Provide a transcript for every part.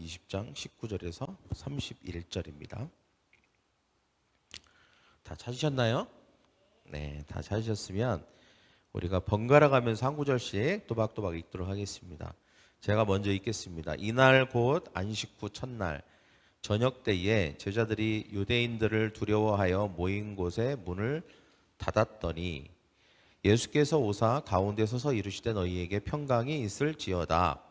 20장 19절에서 31절입니다. 다 찾으셨나요? 네, 다 찾으셨으면 우리가 번갈아 가면서 한 구절씩 또박또박 읽도록 하겠습니다. 제가 먼저 읽겠습니다. 이날 곧 안식 후 첫날 저녁 때에 제자들이 유대인들을 두려워하여 모인 곳에 문을 닫았더니 예수께서 오사 가운데 서서 이르시되 너희에게 평강이 있을지어다.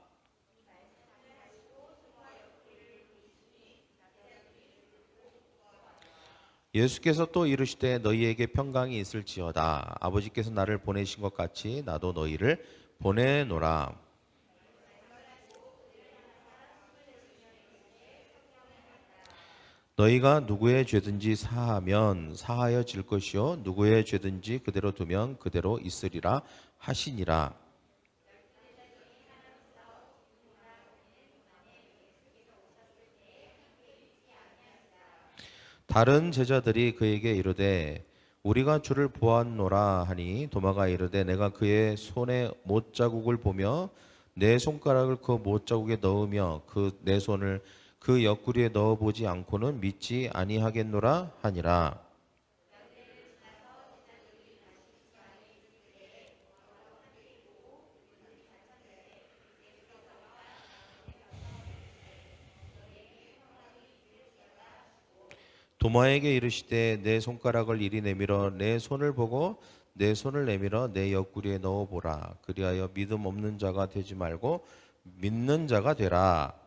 예수께서 또 이르시되 너희에게 평강이 있을지어다. 아버지께서 나를 보내신 것 같이 나도 너희를 보내노라. 너희가 누구의 죄든지 사하면 사하여질 것이요 누구의 죄든지 그대로 두면 그대로 있으리라 하시니라. 다른 제자들이 그에게 이르되 우리가 주를 보았노라 하니 도마가 이르되 내가 그의 손에 못자국을 보며 내 손가락을 그 못자국에 넣으며 내 손을 그 옆구리에 넣어보지 않고는 믿지 아니하겠노라 하니라. 도마에게 이르시되 내 손가락을 이리 내밀어 내 손을 보고 내 손을 내밀어 내 옆구리에 넣어보라. 그리하여 믿음 없는 자가 되지 말고 믿는 자가 되라.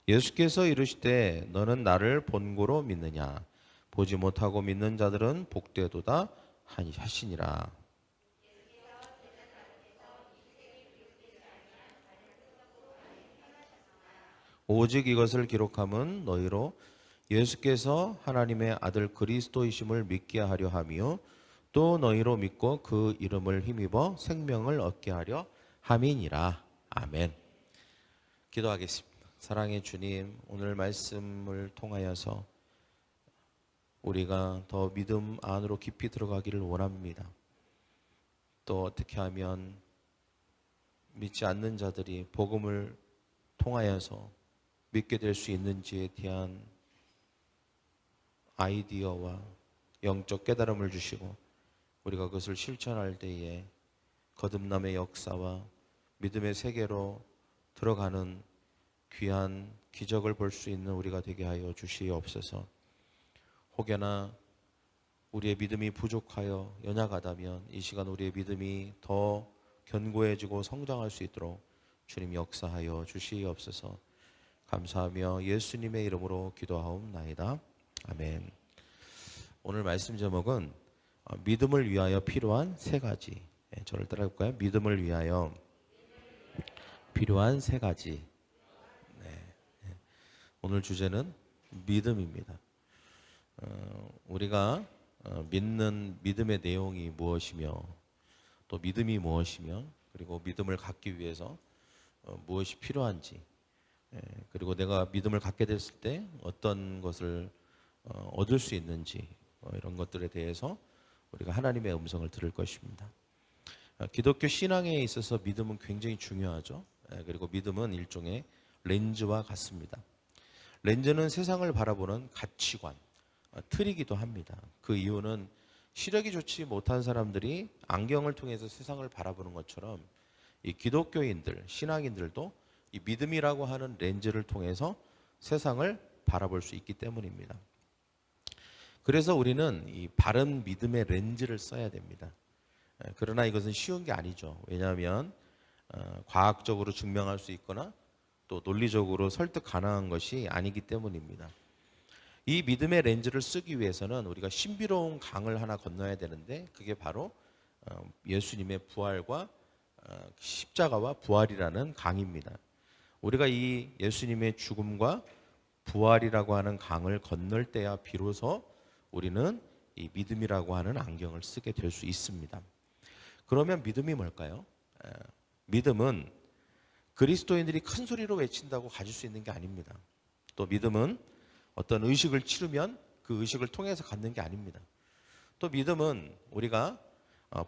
예수께서 이르시되 너는 나를 본고로 믿느냐? 보지 못하고 믿는 자들은 복되도다 하시니라. 오직 이것을 기록함은 너희로 예수께서 하나님의 아들 그리스도이심을 믿게 하려 함이요 또 너희로 믿고 그 이름을 힘입어 생명을 얻게 하려 함이니라. 아멘. 기도하겠습니다. 사랑의 주님, 오늘 말씀을 통하여서 우리가 더 믿음 안으로 깊이 들어가기를 원합니다. 또 어떻게 하면 믿지 않는 자들이 복음을 통하여서 믿게 될 수 있는지에 대한 아이디어와 영적 깨달음을 주시고 우리가 그것을 실천할 때에 거듭남의 역사와 믿음의 세계로 들어가는 귀한 기적을 볼 수 있는 우리가 되게 하여 주시옵소서. 혹여나 우리의 믿음이 부족하여 연약하다면 이 시간 우리의 믿음이 더 견고해지고 성장할 수 있도록 주님 역사하여 주시옵소서. 감사하며 예수님의 이름으로 기도하옵나이다. 아멘. 오늘 말씀 제목은 믿음을 위하여 필요한 세 가지. 저를 따라해볼까요? 믿음을 위하여 필요한 세 가지. 오늘 주제는 믿음입니다. 우리가 믿는 믿음의 내용이 무엇이며 또 믿음이 무엇이며 그리고 믿음을 갖기 위해서 무엇이 필요한지 그리고 내가 믿음을 갖게 됐을 때 어떤 것을 얻을 수 있는지 이런 것들에 대해서 우리가 하나님의 음성을 들을 것입니다. 기독교 신앙에 있어서 믿음은 굉장히 중요하죠. 그리고 믿음은 일종의 렌즈와 같습니다. 렌즈는 세상을 바라보는 가치관, 틀이기도 합니다. 그 이유는 시력이 좋지 못한 사람들이 안경을 통해서 세상을 바라보는 것처럼 이 기독교인들, 신앙인들도 이 믿음이라고 하는 렌즈를 통해서 세상을 바라볼 수 있기 때문입니다. 그래서 우리는 이 바른 믿음의 렌즈를 써야 됩니다. 그러나 이것은 쉬운 게 아니죠. 왜냐하면 과학적으로 증명할 수 있거나 또 논리적으로 설득 가능한 것이 아니기 때문입니다. 이 믿음의 렌즈를 쓰기 위해서는 우리가 신비로운 강을 하나 건너야 되는데 그게 바로 예수님의 부활과 십자가와 부활이라는 강입니다. 우리가 이 예수님의 죽음과 부활이라고 하는 강을 건널 때야 비로소 우리는 이 믿음이라고 하는 안경을 쓰게 될 수 있습니다. 그러면 믿음이 뭘까요? 믿음은 그리스도인들이 큰 소리로 외친다고 가질 수 있는 게 아닙니다. 또 믿음은 어떤 의식을 치르면 그 의식을 통해서 갖는 게 아닙니다. 또 믿음은 우리가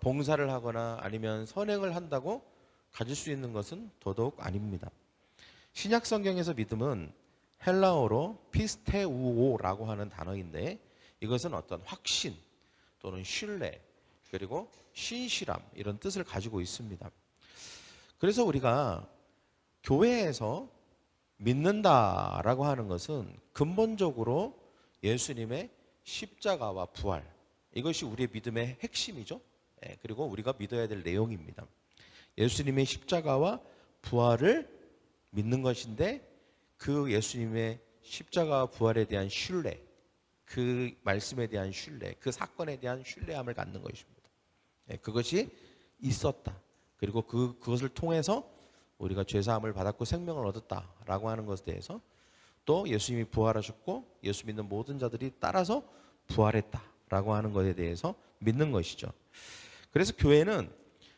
봉사를 하거나 아니면 선행을 한다고 가질 수 있는 것은 더더욱 아닙니다. 신약 성경에서 믿음은 헬라어로 피스테우오라고 하는 단어인데 이것은 어떤 확신 또는 신뢰 그리고 신실함 이런 뜻을 가지고 있습니다. 그래서 우리가 교회에서 믿는다라고 하는 것은 근본적으로 예수님의 십자가와 부활 이것이 우리의 믿음의 핵심이죠. 그리고 우리가 믿어야 될 내용입니다. 예수님의 십자가와 부활을 믿는 것인데 그 예수님의 십자가와 부활에 대한 신뢰, 그 말씀에 대한 신뢰, 그 사건에 대한 신뢰함을 갖는 것입니다. 그것이 있었다. 그리고 그것을 통해서 우리가 죄사함을 받았고 생명을 얻었다라고 하는 것에 대해서 또 예수님이 부활하셨고 예수 믿는 모든 자들이 따라서 부활했다라고 하는 것에 대해서 믿는 것이죠. 그래서 교회는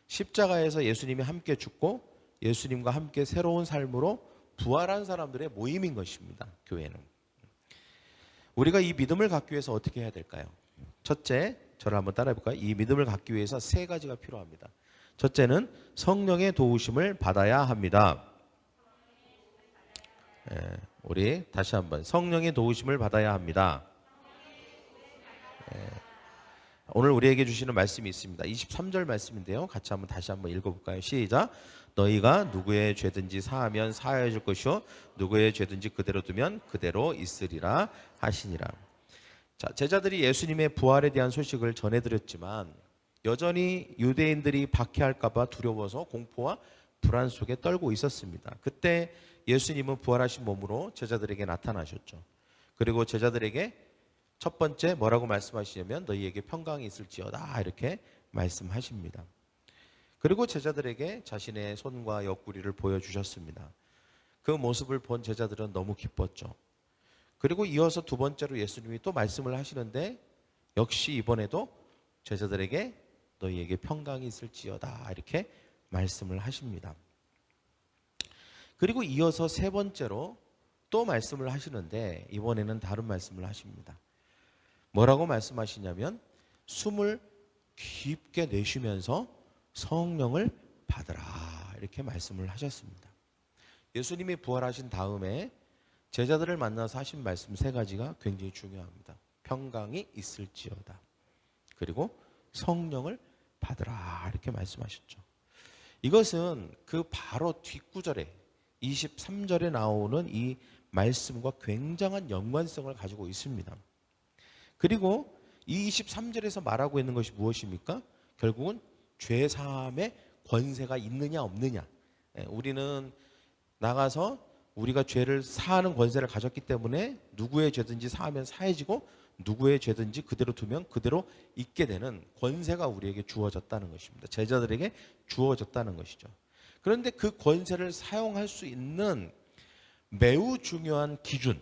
십자가에서 예수님이 함께 죽고 예수님과 함께 새로운 삶으로 부활한 사람들의 모임인 것입니다. 교회는. 우리가 이 믿음을 갖기 위해서 어떻게 해야 될까요? 첫째, 저를 한번 따라해 볼까요? 이 믿음을 갖기 위해서 세 가지가 필요합니다. 첫째는 성령의 도우심을 받아야 합니다. 우리 다시 한번 성령의 도우심을 받아야 합니다. 오늘 우리에게 주시는 말씀이 있습니다. 23절 말씀인데요. 같이 다시 한번 읽어볼까요? 시작. 너희가 누구의 죄든지 사하면 사하여 줄 것이요 누구의 죄든지 그대로 두면 그대로 있으리라 하시니라. 자, 제자들이 예수님의 부활에 대한 소식을 전해드렸지만 여전히 유대인들이 박해할까 봐 두려워서 공포와 불안 속에 떨고 있었습니다. 그때 예수님은 부활하신 몸으로 제자들에게 나타나셨죠. 그리고 제자들에게 첫 번째 뭐라고 말씀하시냐면 너희에게 평강이 있을지어다 이렇게 말씀하십니다. 그리고 제자들에게 자신의 손과 옆구리를 보여주셨습니다. 그 모습을 본 제자들은 너무 기뻤죠. 그리고 이어서 두 번째로 예수님이 또 말씀을 하시는데 역시 이번에도 제자들에게 너희에게 평강이 있을지어다 이렇게 말씀을 하십니다. 그리고 이어서 세 번째로 또 말씀을 하시는데 이번에는 다른 말씀을 하십니다. 뭐라고 말씀하시냐면 숨을 깊게 내쉬면서 성령을 받으라 이렇게 말씀을 하셨습니다. 예수님이 부활하신 다음에 제자들을 만나서 하신 말씀 세 가지가 굉장히 중요합니다. 평강이 있을지어다. 그리고 성령을 받으라 이렇게 말씀하셨죠. 이것은 그 바로 뒷구절에 23절에 나오는 이 말씀과 굉장한 연관성을 가지고 있습니다. 그리고 이 23절에서 말하고 있는 것이 무엇입니까? 결국은 죄사함의 권세가 있느냐 없느냐. 우리는 나가서 우리가 죄를 사하는 권세를 가졌기 때문에 누구의 죄든지 사하면 사해지고 누구의 죄든지 그대로 두면 그대로 있게 되는 권세가 우리에게 주어졌다는 것입니다. 제자들에게 주어졌다는 것이죠. 그런데 그 권세를 사용할 수 있는 매우 중요한 기준,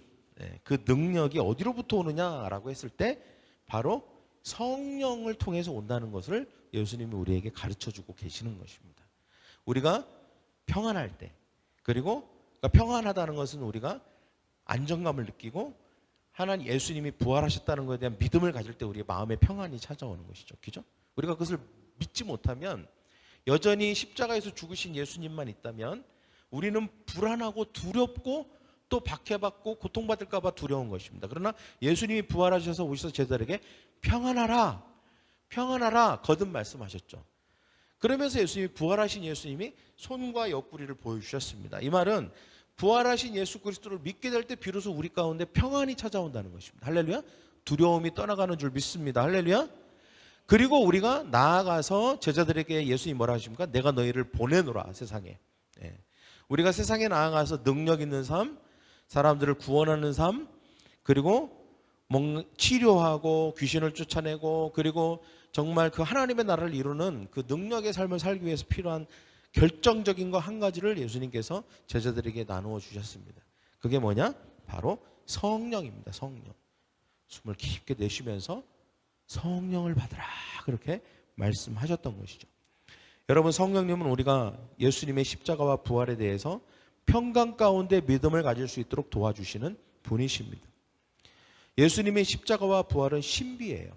그 능력이 어디로부터 오느냐라고 했을 때 바로 성령을 통해서 온다는 것을 예수님이 우리에게 가르쳐주고 계시는 것입니다. 우리가 평안할 때 그리고 평안하다는 것은 우리가 안정감을 느끼고 하나님 예수님이 부활하셨다는 것에 대한 믿음을 가질 때 우리의 마음에 평안이 찾아오는 것이죠. 그죠? 우리가 그것을 믿지 못하면 여전히 십자가에서 죽으신 예수님만 있다면 우리는 불안하고 두렵고 또 박해받고 고통받을까 봐 두려운 것입니다. 그러나 예수님이 부활하셔서 오셔서 제자들에게 평안하라 평안하라 거듭 말씀하셨죠. 그러면서 예수님이 부활하신 예수님이 손과 옆구리를 보여주셨습니다. 이 말은 부활하신 예수 그리스도를 믿게 될 때 비로소 우리 가운데 평안이 찾아온다는 것입니다. 할렐루야. 두려움이 떠나가는 줄 믿습니다. 할렐루야. 그리고 우리가 나아가서 제자들에게 예수님이 뭐라 하십니까? 내가 너희를 보내노라 세상에. 우리가 세상에 나아가서 능력 있는 삶, 사람들을 구원하는 삶, 그리고 치료하고 귀신을 쫓아내고 그리고 정말 그 하나님의 나라를 이루는 그 능력의 삶을 살기 위해서 필요한 결정적인 거 한 가지를 예수님께서 제자들에게 나누어 주셨습니다. 그게 뭐냐? 바로 성령입니다. 성령. 숨을 깊게 내쉬면서 성령을 받으라 그렇게 말씀하셨던 것이죠. 여러분, 성령님은 우리가 예수님의 십자가와 부활에 대해서 평강 가운데 믿음을 가질 수 있도록 도와주시는 분이십니다. 예수님의 십자가와 부활은 신비예요.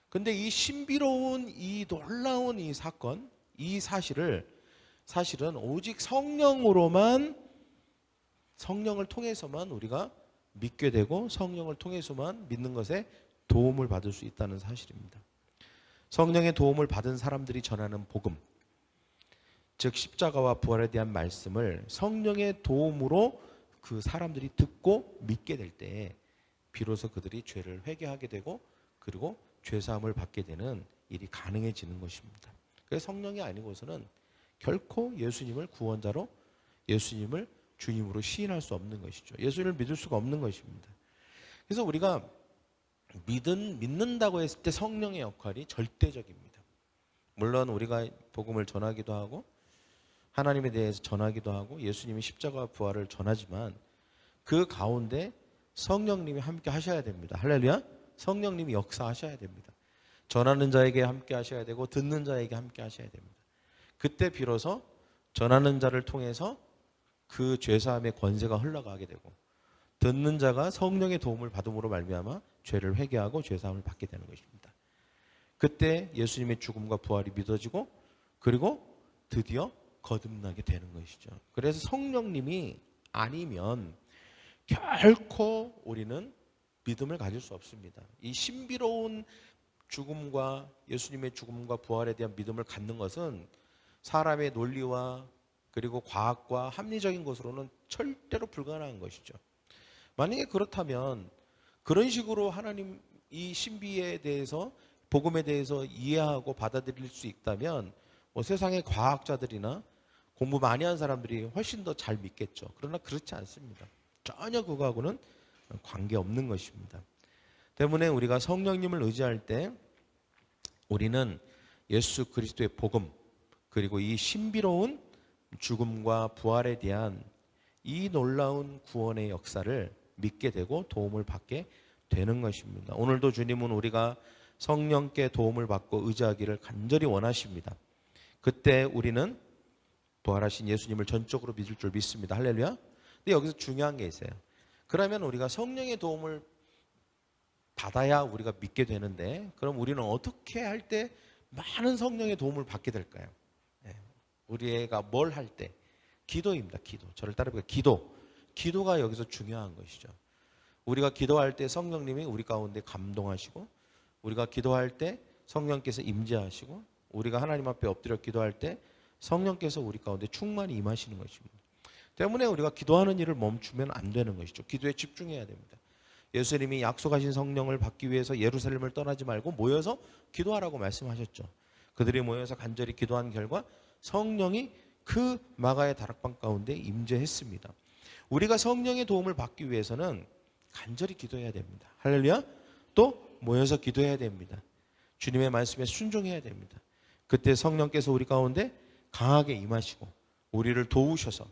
근데 이 신비로운 이 놀라운 이 사건, 이 사실을 사실은 오직 성령으로만, 성령을 통해서만 우리가 믿게 되고 성령을 통해서만 믿는 것에 도움을 받을 수 있다는 사실입니다. 성령의 도움을 받은 사람들이 전하는 복음, 즉 십자가와 부활에 대한 말씀을 성령의 도움으로 그 사람들이 듣고 믿게 될 때 비로소 그들이 죄를 회개하게 되고 그리고 죄사함을 받게 되는 일이 가능해지는 것입니다. 그래서 성령이 아니고서는 결코 예수님을 구원자로, 예수님을 주님으로 시인할 수 없는 것이죠. 예수님을 믿을 수가 없는 것입니다. 그래서 우리가 믿는다고 했을 때 성령의 역할이 절대적입니다. 물론 우리가 복음을 전하기도 하고 하나님에 대해서 전하기도 하고 예수님이 십자가와 부활을 전하지만 그 가운데 성령님이 함께 하셔야 됩니다. 할렐루야. 성령님이 역사하셔야 됩니다. 전하는 자에게 함께 하셔야 되고 듣는 자에게 함께 하셔야 됩니다. 그때 비로소 전하는 자를 통해서 그 죄사함의 권세가 흘러가게 되고 듣는 자가 성령의 도움을 받음으로 말미암아 죄를 회개하고 죄사함을 받게 되는 것입니다. 그때 예수님의 죽음과 부활이 믿어지고 그리고 드디어 거듭나게 되는 것이죠. 그래서 성령님이 아니면 결코 우리는 믿음을 가질 수 없습니다. 이 신비로운 죽음과 예수님의 죽음과 부활에 대한 믿음을 갖는 것은 사람의 논리와 그리고 과학과 합리적인 것으로는 절대로 불가능한 것이죠. 만약에 그렇다면 그런 식으로 하나님 이 신비에 대해서 복음에 대해서 이해하고 받아들일 수 있다면 뭐 세상의 과학자들이나 공부 많이 한 사람들이 훨씬 더 잘 믿겠죠. 그러나 그렇지 않습니다. 전혀 그거하고는 관계없는 것입니다. 때문에 우리가 성령님을 의지할 때 우리는 예수 그리스도의 복음 그리고 이 신비로운 죽음과 부활에 대한 이 놀라운 구원의 역사를 믿게 되고 도움을 받게 되는 것입니다. 오늘도 주님은 우리가 성령께 도움을 받고 의지하기를 간절히 원하십니다. 그때 우리는 부활하신 예수님을 전적으로 믿을 줄 믿습니다. 할렐루야. 근데 여기서 중요한 게 있어요. 그러면 우리가 성령의 도움을 받아야 우리가 믿게 되는데 그럼 우리는 어떻게 할 때 많은 성령의 도움을 받게 될까요? 우리가 뭘 할 때? 기도입니다. 기도. 저를 따라해볼까요? 기도. 기도가 여기서 중요한 것이죠. 우리가 기도할 때 성령님이 우리 가운데 감동하시고 우리가 기도할 때 성령께서 임재하시고 우리가 하나님 앞에 엎드려 기도할 때 성령께서 우리 가운데 충만히 임하시는 것입니다. 때문에 우리가 기도하는 일을 멈추면 안 되는 것이죠. 기도에 집중해야 됩니다. 예수님이 약속하신 성령을 받기 위해서 예루살렘을 떠나지 말고 모여서 기도하라고 말씀하셨죠. 그들이 모여서 간절히 기도한 결과 성령이 그 마가의 다락방 가운데 임재했습니다. 우리가 성령의 도움을 받기 위해서는 간절히 기도해야 됩니다. 할렐루야. 또 모여서 기도해야 됩니다. 주님의 말씀에 순종해야 됩니다. 그때 성령께서 우리 가운데 강하게 임하시고 우리를 도우셔서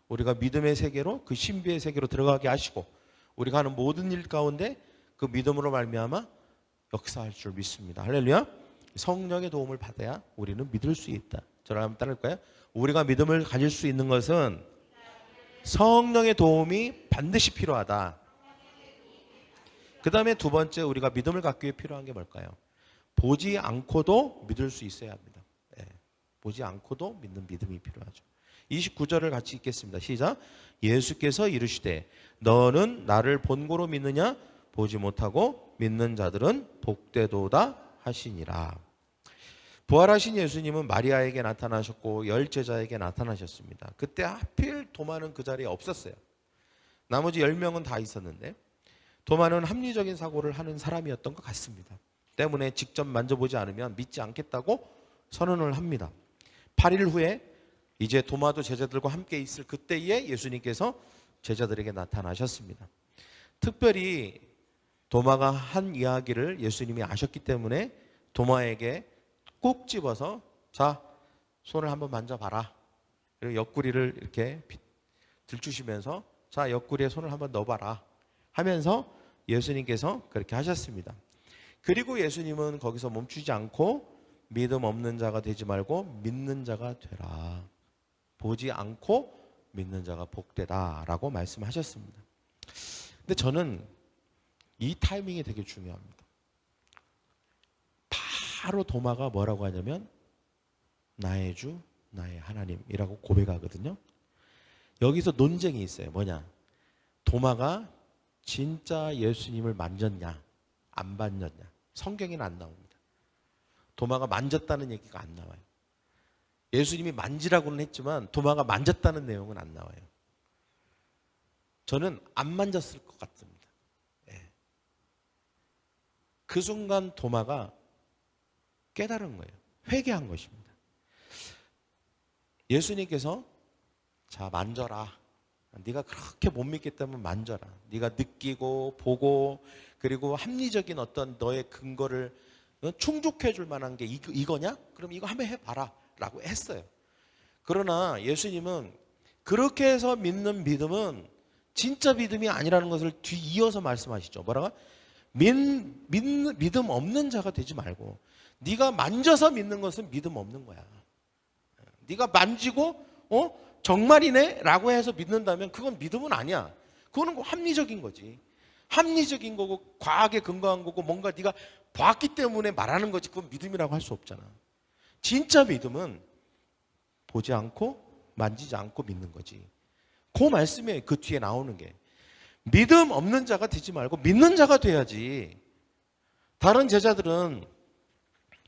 우리가 믿음의 세계로 그 신비의 세계로 들어가게 하시고 우리가 하는 모든 일 가운데 그 믿음으로 말미암아 역사할 줄 믿습니다. 할렐루야. 성령의 도움을 받아야 우리는 믿을 수 있다. 저를 한번 따를까요? 우리가 믿음을 가질 수 있는 것은 성령의 도움이 반드시 필요하다. 그 다음에 두 번째 우리가 믿음을 갖기 위해 필요한 게 뭘까요? 보지 않고도 믿을 수 있어야 합니다. 보지 않고도 믿는 믿음이 필요하죠. 29절을 같이 읽겠습니다. 시작. 예수께서 이르시되 너는 나를 본고로 믿느냐? 보지 못하고 믿는 자들은 복되도다 하시니라. 부활하신 예수님은 마리아에게 나타나셨고 열 제자에게 나타나셨습니다. 그때 하필 도마는 그 자리에 없었어요. 나머지 10명은 다 있었는데 도마는 합리적인 사고를 하는 사람이었던 것 같습니다. 때문에 직접 만져보지 않으면 믿지 않겠다고 선언을 합니다. 8일 후에 이제 도마도 제자들과 함께 있을 그때에 예수님께서 제자들에게 나타나셨습니다. 특별히 도마가 한 이야기를 예수님이 아셨기 때문에 도마에게 꼭 집어서 자, 손을 한번 만져봐라. 그리고 옆구리를 이렇게 들추시면서 자, 옆구리에 손을 한번 넣어봐라 하면서 예수님께서 그렇게 하셨습니다. 그리고 예수님은 거기서 멈추지 않고 믿음 없는 자가 되지 말고 믿는 자가 되라. 보지 않고 믿는 자가 복되다라고 말씀하셨습니다. 근데 저는 이 타이밍이 되게 중요합니다. 바로 도마가 뭐라고 하냐면 나의 주, 나의 하나님이라고 고백하거든요. 여기서 논쟁이 있어요. 뭐냐? 도마가 진짜 예수님을 만졌냐 안 만졌냐. 성경에는 안 나옵니다. 도마가 만졌다는 얘기가 안 나와요. 예수님이 만지라고는 했지만 도마가 만졌다는 내용은 안 나와요. 저는 안 만졌을 것 같습니다. 예. 그 순간 도마가 깨달은 거예요. 회개한 것입니다. 예수님께서 자 만져라. 네가 그렇게 못 믿겠다면 만져라. 네가 느끼고 보고 그리고 합리적인 어떤 너의 근거를 충족해 줄 만한 게 이거냐? 그럼 이거 한번 해봐라 라고 했어요. 그러나 예수님은 그렇게 해서 믿는 믿음은 진짜 믿음이 아니라는 것을 뒤이어서 말씀하시죠. 뭐라고? 믿음 없는 자가 되지 말고 네가 만져서 믿는 것은 믿음 없는 거야. 네가 만지고 정말이네 라고 해서 믿는다면 그건 믿음은 아니야. 그거는 합리적인 거지. 합리적인 거고 과학에 근거한 거고 뭔가 네가 봤기 때문에 말하는 거지. 그건 믿음이라고 할 수 없잖아. 진짜 믿음은 보지 않고 만지지 않고 믿는 거지. 그 말씀에 그 뒤에 나오는 게 믿음 없는 자가 되지 말고 믿는 자가 돼야지. 다른 제자들은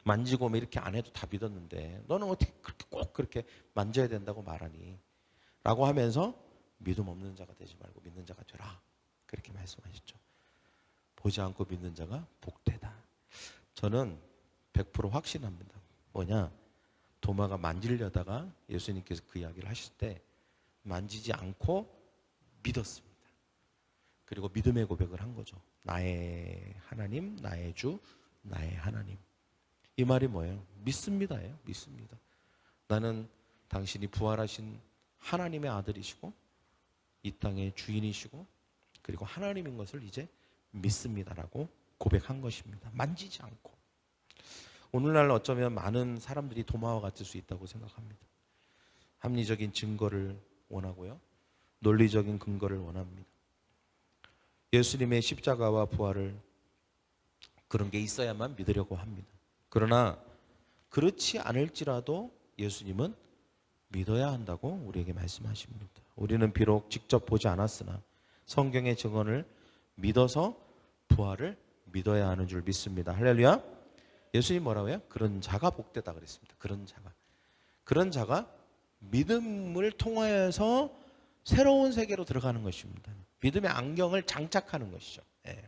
만지고 이렇게 안 해도 다 믿었는데 너는 어떻게 그렇게 꼭 그렇게 만져야 된다고 말하니? 라고 하면서 믿음 없는 자가 되지 말고 믿는 자가 되라. 그렇게 말씀하셨죠. 보지 않고 믿는 자가 복되다. 저는 100% 확신합니다. 뭐냐? 도마가 만지려다가 예수님께서 그 이야기를 하실 때 만지지 않고 믿었습니다. 그리고 믿음의 고백을 한 거죠. 나의 하나님, 나의 주, 나의 하나님. 이 말이 뭐예요? 믿습니다예요. 믿습니다. 나는 당신이 부활하신 하나님의 아들이시고 이 땅의 주인이시고 그리고 하나님인 것을 이제 믿습니다라고 고백한 것입니다. 만지지 않고. 오늘날 어쩌면 많은 사람들이 도마와 같을 수 있다고 생각합니다. 합리적인 증거를 원하고요. 논리적인 근거를 원합니다. 예수님의 십자가와 부활을 그런 게 있어야만 믿으려고 합니다. 그러나 그렇지 않을지라도 예수님은 믿어야 한다고 우리에게 말씀하십니다. 우리는 비록 직접 보지 않았으나 성경의 증언을 믿어서 부활을 믿어야 하는 줄 믿습니다. 할렐루야. 예수님 뭐라고 해요? 그런 자가 복되다 그랬습니다. 그런 자가 믿음을 통하여서 새로운 세계로 들어가는 것입니다. 믿음의 안경을 장착하는 것이죠. 예.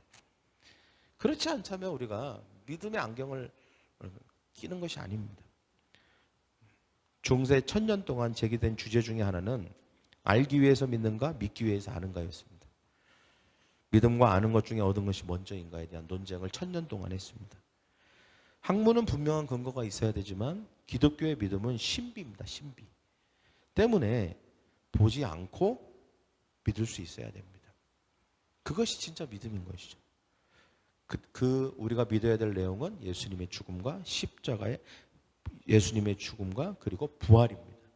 그렇지 않다면 우리가 믿음의 안경을 끼는 것이 아닙니다. 중세 1000년 동안 제기된 주제 중에 하나는 알기 위해서 믿는가 믿기 위해서 아는가였습니다. 믿음과 아는 것 중에 얻은 것이 먼저인가에 대한 논쟁을 1000년 동안 했습니다. 학문은 분명한 근거가 있어야 되지만 기독교의 믿음은 신비입니다. 신비. 때문에 보지 않고 믿을 수 있어야 됩니다. 그것이 진짜 믿음인 것이죠. 우리가 믿어야 될 내용은 예수님의 죽음과 십자가의 예수님의 죽음과 그리고 부활입니다.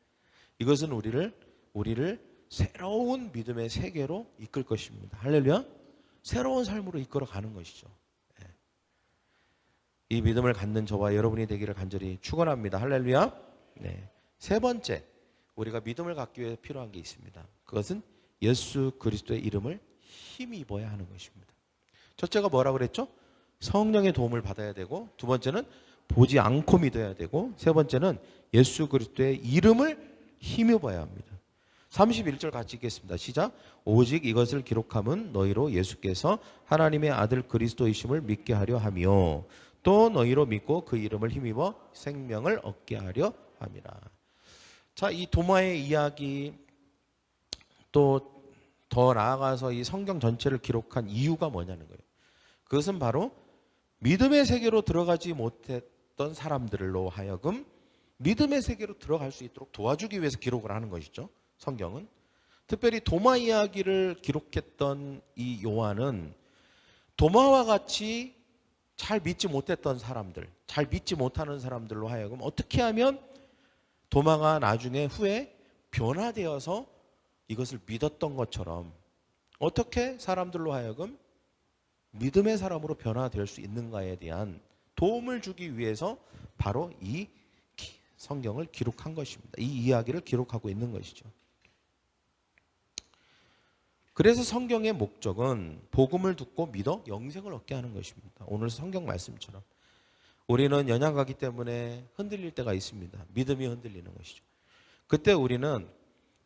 이것은 우리를 새로운 믿음의 세계로 이끌 것입니다. 할렐루야. 새로운 삶으로 이끌어 가는 것이죠. 이 믿음을 갖는 저와 여러분이 되기를 간절히 축원합니다. 할렐루야. 네. 세 번째, 우리가 믿음을 갖기 위해 필요한 게 있습니다. 그것은 예수 그리스도의 이름을 힘입어야 하는 것입니다. 첫째가 뭐라고 그랬죠? 성령의 도움을 받아야 되고, 두 번째는 보지 않고 믿어야 되고, 세 번째는 예수 그리스도의 이름을 힘입어야 합니다. 31절 같이 읽겠습니다. 시작. 오직 이것을 기록함은 너희로 예수께서 하나님의 아들 그리스도이심을 믿게 하려 하며 또 너희로 믿고 그 이름을 힘입어 생명을 얻게 하려 함이라. 자, 이 도마의 이야기 또 더 나아가서 이 성경 전체를 기록한 이유가 뭐냐는 거예요. 그것은 바로 믿음의 세계로 들어가지 못했던 사람들로 하여금 믿음의 세계로 들어갈 수 있도록 도와주기 위해서 기록을 하는 것이죠. 성경은. 특별히 도마 이야기를 기록했던 이 요한은 도마와 같이 잘 믿지 못했던 사람들, 잘 믿지 못하는 사람들로 하여금 어떻게 하면 도마가 나중에 후에 변화되어서 이것을 믿었던 것처럼 어떻게 사람들로 하여금 믿음의 사람으로 변화될 수 있는가에 대한 도움을 주기 위해서 바로 이 성경을 기록한 것입니다. 이 이야기를 기록하고 있는 것이죠. 그래서 성경의 목적은 복음을 듣고 믿어 영생을 얻게 하는 것입니다. 오늘 성경 말씀처럼 우리는 연약하기 때문에 흔들릴 때가 있습니다. 믿음이 흔들리는 것이죠. 그때 우리는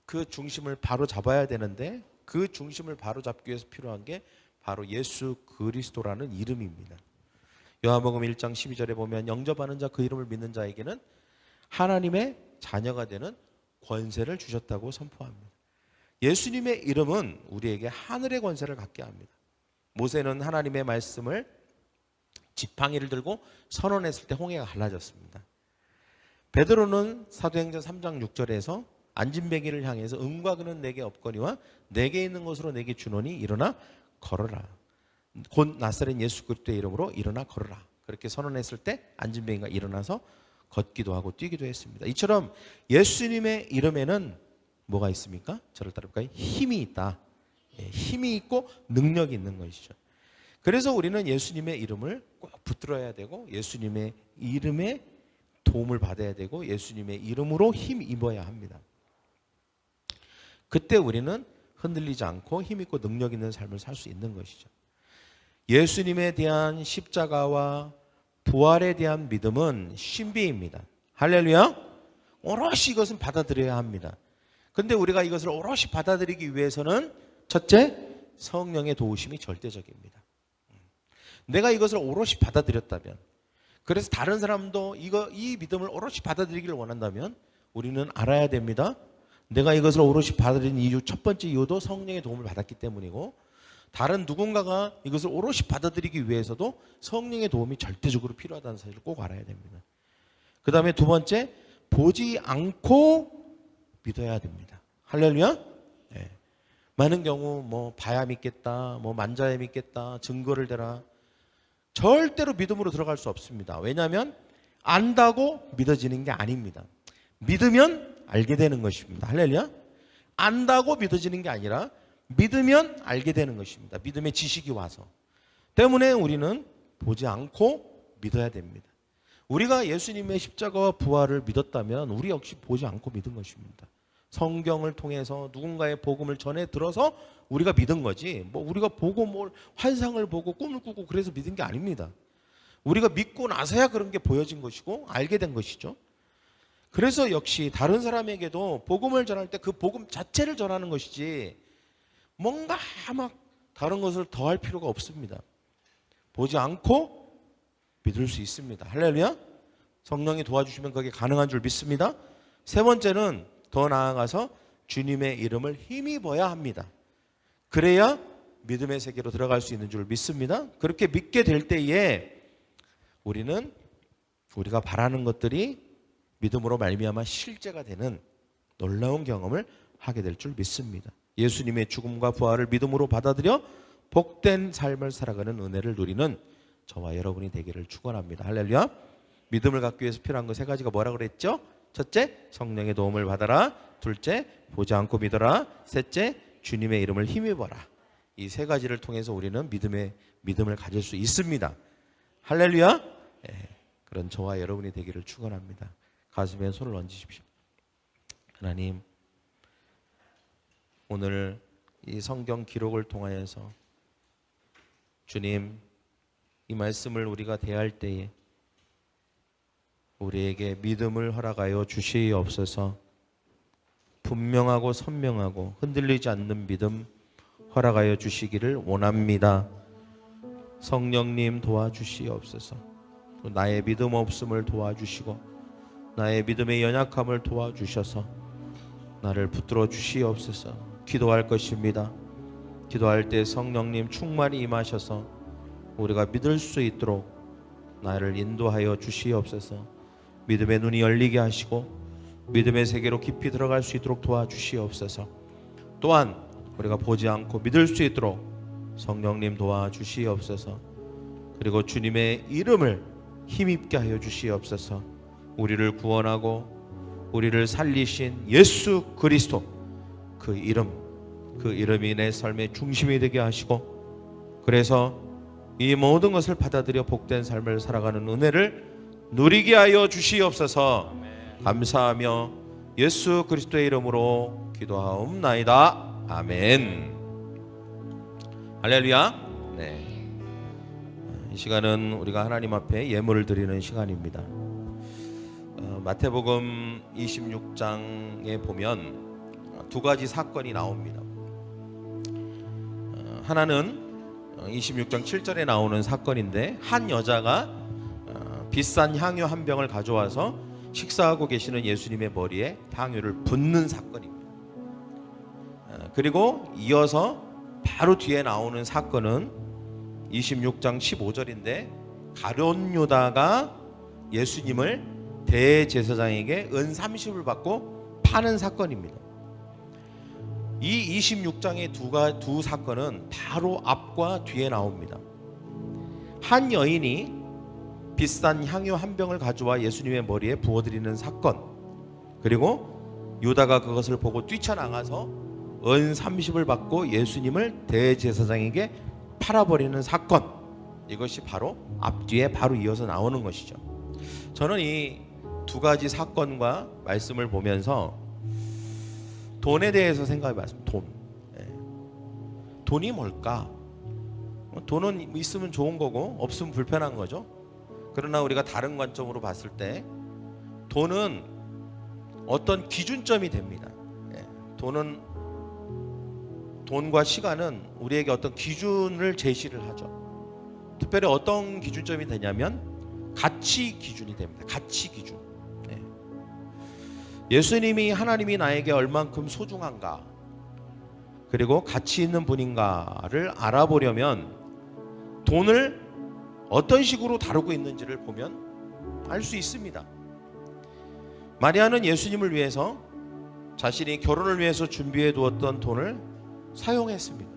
그 중심을 바로 잡아야 되는데 그 중심을 바로 잡기 위해서 필요한 게 바로 예수 그리스도라는 이름입니다. 요한복음 1장 12절에 보면 영접하는 자 그 이름을 믿는 자에게는 하나님의 자녀가 되는 권세를 주셨다고 선포합니다. 예수님의 이름은 우리에게 하늘의 권세를 갖게 합니다. 모세는 하나님의 말씀을 지팡이를 들고 선언했을 때 홍해가 갈라졌습니다. 베드로는 사도행전 3장 6절에서 안진뱅이를 향해서 은과 금은 내게 없거니와 내게 있는 것으로 내게 주노니 일어나 걸어라. 곧 나사렛 예수 그리스도의 이름으로 일어나 걸어라. 그렇게 선언했을 때 안진뱅이가 일어나서 걷기도 하고 뛰기도 했습니다. 이처럼 예수님의 이름에는 뭐가 있습니까? 저를 따라볼까요? 힘이 있다. 힘이 있고 능력이 있는 것이죠. 그래서 우리는 예수님의 이름을 꼭 붙들어야 되고 예수님의 이름에 도움을 받아야 되고 예수님의 이름으로 힘 입어야 합니다. 그때 우리는 흔들리지 않고 힘 있고 능력 있는 삶을 살 수 있는 것이죠. 예수님에 대한 십자가와 부활에 대한 믿음은 신비입니다. 할렐루야. 오롯이 이것은 받아들여야 합니다. 그런데 우리가 이것을 오롯이 받아들이기 위해서는 첫째, 성령의 도우심이 절대적입니다. 내가 이것을 오롯이 받아들였다면, 그래서 다른 사람도 이 믿음을 오롯이 받아들이기를 원한다면 우리는 알아야 됩니다. 내가 이것을 오롯이 받아들인 이유, 첫 번째 이유도 성령의 도움을 받았기 때문이고, 다른 누군가가 이것을 오롯이 받아들이기 위해서도 성령의 도움이 절대적으로 필요하다는 사실을 꼭 알아야 됩니다. 그 다음에 두 번째, 보지 않고 믿어야 됩니다. 할렐루야. 네. 많은 경우 뭐 봐야 믿겠다, 뭐 만져야 믿겠다, 증거를 대라. 절대로 믿음으로 들어갈 수 없습니다. 왜냐하면 안다고 믿어지는 게 아닙니다. 믿으면 알게 되는 것입니다. 할렐루야. 안다고 믿어지는 게 아니라 믿으면 알게 되는 것입니다. 믿음의 지식이 와서. 때문에 우리는 보지 않고 믿어야 됩니다. 우리가 예수님의 십자가와 부활을 믿었다면 우리 역시 보지 않고 믿은 것입니다. 성경을 통해서 누군가의 복음을 전해 들어서 우리가 믿은 거지, 뭐 우리가 보고 뭘 환상을 보고 꿈을 꾸고 그래서 믿은 게 아닙니다. 우리가 믿고 나서야 그런 게 보여진 것이고 알게 된 것이죠. 그래서 역시 다른 사람에게도 복음을 전할 때 그 복음 자체를 전하는 것이지 뭔가 막 다른 것을 더할 필요가 없습니다. 보지 않고 믿을 수 있습니다. 할렐루야. 성령이 도와주시면 그게 가능한 줄 믿습니다. 세 번째는 더 나아가서 주님의 이름을 힘입어야 합니다. 그래야 믿음의 세계로 들어갈 수 있는 줄 믿습니다. 그렇게 믿게 될 때에 우리는 우리가 바라는 것들이 믿음으로 말미암아 실제가 되는 놀라운 경험을 하게 될 줄 믿습니다. 예수님의 죽음과 부활을 믿음으로 받아들여 복된 삶을 살아가는 은혜를 누리는 저와 여러분이 되기를 축원합니다. 할렐루야. 믿음을 갖기 위해서 필요한 거 세 가지가 뭐라고 그랬죠? 첫째, 성령의 도움을 받아라. 둘째, 보지 않고 믿어라. 셋째, 주님의 이름을 힘입어라. 이 세 가지를 통해서 우리는 믿음을 가질 수 있습니다. 할렐루야. 네, 그런 저와 여러분이 되기를 축원합니다. 가슴에 손을 얹으십시오. 하나님, 오늘 이 성경 기록을 통하여서 주님, 이 말씀을 우리가 대할 때에 우리에게 믿음을 허락하여 주시옵소서. 분명하고 선명하고 흔들리지 않는 믿음 허락하여 주시기를 원합니다. 성령님 도와주시옵소서. 또 나의 믿음 없음을 도와주시고 나의 믿음의 연약함을 도와주셔서 나를 붙들어 주시옵소서. 기도할 것입니다. 기도할 때 성령님 충만히 임하셔서 우리가 믿을 수 있도록 나를 인도하여 주시옵소서. 믿음의 눈이 열리게 하시고 믿음의 세계로 깊이 들어갈 수 있도록 도와주시옵소서. 또한 우리가 보지 않고 믿을 수 있도록 성령님 도와주시옵소서. 그리고 주님의 이름을 힘입게 하여 주시옵소서. 우리를 구원하고 우리를 살리신 예수 그리스도, 그 이름이 내 삶의 중심이 되게 하시고, 그래서 이 모든 것을 받아들여 복된 삶을 살아가는 은혜를 누리게 하여 주시옵소서. 감사하며 예수 그리스도의 이름으로 기도하옵나이다. 아멘. 할렐루야. 네. 이 시간은 우리가 하나님 앞에 예물을 드리는 시간입니다. 마태복음 26장에 보면 두 가지 사건이 나옵니다. 하나는 26장 7절에 나오는 사건인데, 한 여자가 비싼 향유 한 병을 가져와서 식사하고 계시는 예수님의 머리에 향유를 붓는 사건입니다. 그리고 이어서 바로 뒤에 나오는 사건은 26장 15절인데, 가룟 유다가 예수님을 대제사장에게 은 30을 받고 파는 사건입니다. 이 26장의 두 사건은 바로 앞과 뒤에 나옵니다. 한 여인이 비싼 향유 한 병을 가져와 예수님의 머리에 부어드리는 사건, 그리고 유다가 그것을 보고 뛰쳐나가서 은 30을 받고 예수님을 대제사장에게 팔아버리는 사건, 이것이 바로 앞뒤에 바로 이어서 나오는 것이죠. 저는 이 두 가지 사건과 말씀을 보면서 돈에 대해서 생각해봤습니다. 돈이 뭘까? 돈은 있으면 좋은 거고 없으면 불편한 거죠. 그러나 우리가 다른 관점으로 봤을 때 돈은 어떤 기준점이 됩니다. 돈과 시간은 우리에게 어떤 기준을 제시를 하죠. 특별히 어떤 기준점이 되냐면 가치 기준이 됩니다. 가치 기준. 예수님이, 하나님이 나에게 얼만큼 소중한가, 그리고 가치 있는 분인가를 알아보려면 돈을 어떤 식으로 다루고 있는지를 보면 알 수 있습니다. 마리아는 예수님을 위해서 자신이 결혼을 위해서 준비해 두었던 돈을 사용했습니다.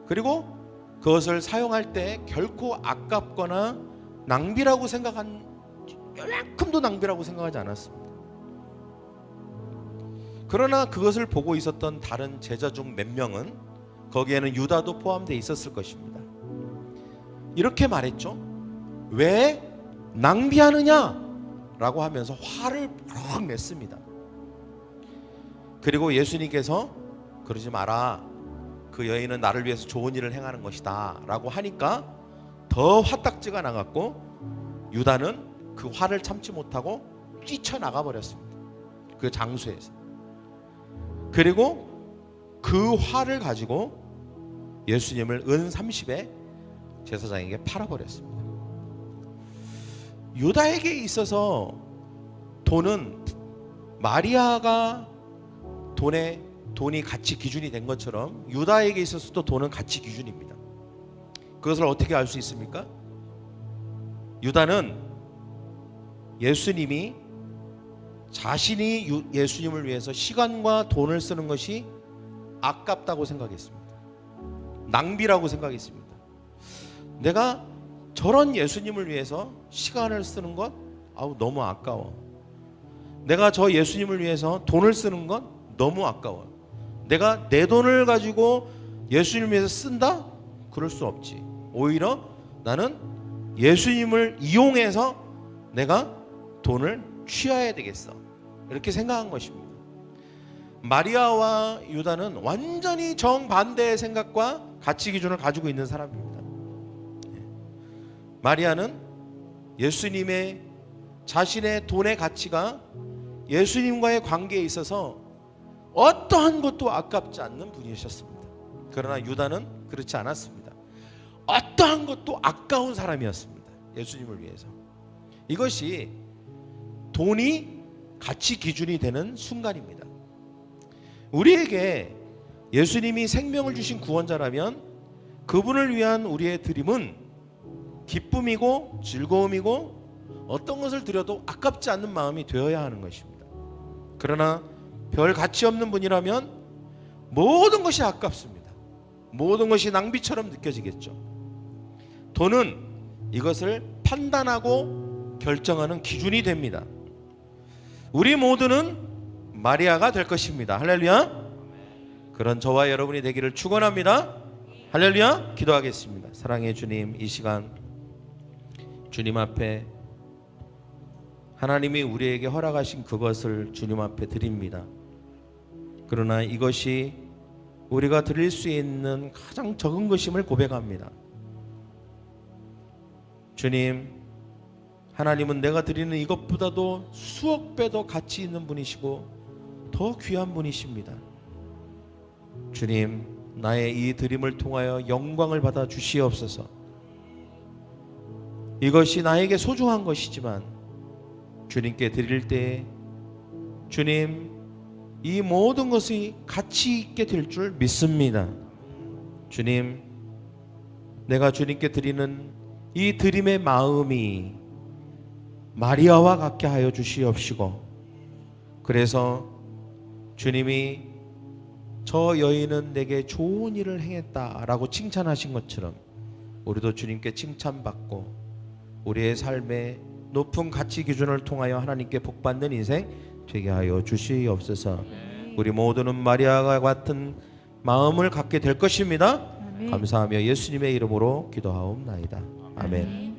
그리고 그것을 사용할 때 결코 아깝거나 낭비라고 생각한, 요만큼도 낭비라고 생각하지 않았습니다. 그러나 그것을 보고 있었던 다른 제자 중 몇 명은, 거기에는 유다도 포함되어 있었을 것입니다, 이렇게 말했죠. 왜 낭비하느냐? 라고 하면서 화를 푹 냈습니다. 그리고 예수님께서 그러지 마라, 그 여인은 나를 위해서 좋은 일을 행하는 것이다 라고 하니까 더 화딱지가 나갔고, 유다는 그 화를 참지 못하고 뛰쳐나가 버렸습니다. 그 장소에서. 그리고 그 화를 가지고 예수님을 은 30에 제사장에게 팔아버렸습니다. 유다에게 있어서 돈은, 마리아가 돈이 가치 기준이 된 것처럼 유다에게 있어서도 돈은 가치 기준입니다. 그것을 어떻게 알 수 있습니까? 유다는 예수님이 자신이 예수님을 위해서 시간과 돈을 쓰는 것이 아깝다고 생각했습니다. 낭비라고 생각했습니다. 내가 저런 예수님을 위해서 시간을 쓰는 것, 너무 아까워. 내가 저 예수님을 위해서 돈을 쓰는 건 너무 아까워. 내가 내 돈을 가지고 예수님을 위해서 쓴다? 그럴 수 없지. 오히려 나는 예수님을 이용해서 내가 돈을 취해야 되겠어, 이렇게 생각한 것입니다. 마리아와 유다는 완전히 정반대의 생각과 가치 기준을 가지고 있는 사람입니다. 마리아는 예수님의 자신의 돈의 가치가 예수님과의 관계에 있어서 어떠한 것도 아깝지 않는 분이셨습니다. 그러나 유다는 그렇지 않았습니다. 어떠한 것도 아까운 사람이었습니다. 예수님을 위해서. 이것이 돈이 가치 기준이 되는 순간입니다. 우리에게 예수님이 생명을 주신 구원자라면 그분을 위한 우리의 드림은 기쁨이고 즐거움이고 어떤 것을 드려도 아깝지 않는 마음이 되어야 하는 것입니다. 그러나 별 가치 없는 분이라면 모든 것이 아깝습니다. 모든 것이 낭비처럼 느껴지겠죠. 돈은 이것을 판단하고 결정하는 기준이 됩니다. 우리 모두는 마리아가 될 것입니다. 할렐루야. 그런 저와 여러분이 되기를 축원합니다. 할렐루야. 기도하겠습니다. 사랑의 주님, 이 시간 주님 앞에 하나님이 우리에게 허락하신 그것을 주님 앞에 드립니다. 그러나 이것이 우리가 드릴 수 있는 가장 적은 것임을 고백합니다. 주님, 하나님은 내가 드리는 이것보다도 수억 배 더 가치 있는 분이시고 더 귀한 분이십니다. 주님, 나의 이 드림을 통하여 영광을 받아 주시옵소서. 이것이 나에게 소중한 것이지만 주님께 드릴 때 주님, 이 모든 것이 가치 있게 될 줄 믿습니다. 주님, 내가 주님께 드리는 이 드림의 마음이 마리아와 같게 하여 주시옵시고, 그래서 주님이 저 여인은 내게 좋은 일을 행했다라고 칭찬하신 것처럼 우리도 주님께 칭찬받고 우리의 삶의 높은 가치 기준을 통하여 하나님께 복받는 인생 되게 하여 주시옵소서. 우리 모두는 마리아와 같은 마음을 갖게 될 것입니다. 감사하며 예수님의 이름으로 기도하옵나이다. 아멘.